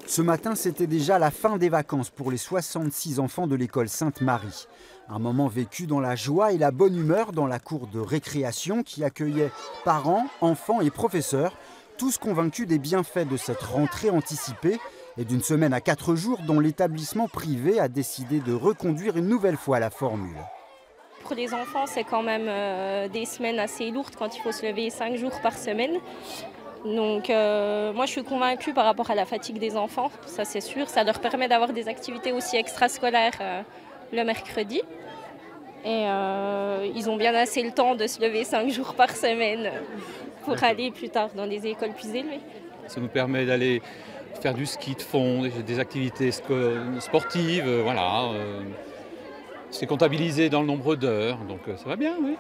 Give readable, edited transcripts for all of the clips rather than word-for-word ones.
Ce matin, c'était déjà la fin des vacances pour les 66 enfants de l'école Sainte-Marie. Un moment vécu dans la joie et la bonne humeur dans la cour de récréation qui accueillait parents, enfants et professeurs, tous convaincus des bienfaits de cette rentrée anticipée et d'une semaine à 4 jours dont l'établissement privé a décidé de reconduire une nouvelle fois la formule. Pour les enfants, c'est quand même des semaines assez lourdes quand il faut se lever 5 jours par semaine. Donc moi je suis convaincue par rapport à la fatigue des enfants, ça c'est sûr. Ça leur permet d'avoir des activités aussi extrascolaires le mercredi. Et ils ont bien assez le temps de se lever 5 jours par semaine pour aller plus tard dans des écoles plus élevées. Ça nous permet d'aller faire du ski de fond, des activités sportives, voilà. C'est comptabilisé dans le nombre d'heures, donc ça va bien, oui.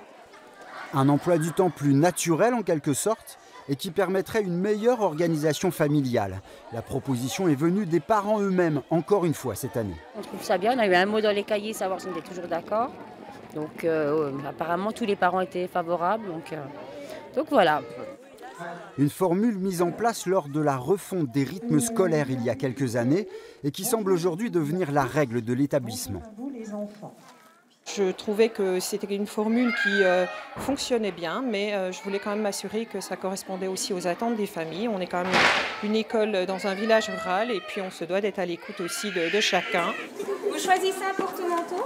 Un emploi du temps plus naturel en quelque sorte et qui permettrait une meilleure organisation familiale. La proposition est venue des parents eux-mêmes, encore une fois cette année. On trouve ça bien, on a eu un mot dans les cahiers, savoir si on était toujours d'accord. Donc apparemment tous les parents étaient favorables, donc voilà. Une formule mise en place lors de la refonte des rythmes scolaires il y a quelques années et qui semble aujourd'hui devenir la règle de l'établissement. Je trouvais que c'était une formule qui fonctionnait bien, mais je voulais quand même m'assurer que ça correspondait aussi aux attentes des familles. On est quand même une école dans un village rural et puis on se doit d'être à l'écoute aussi de chacun. Vous choisissez un porte-manteau.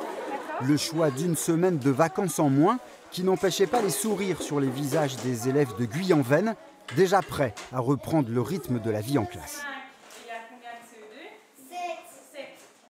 Le choix d'une semaine de vacances en moins qui n'empêchait pas les sourires sur les visages des élèves de Guyanvennes, déjà prêts à reprendre le rythme de la vie en classe.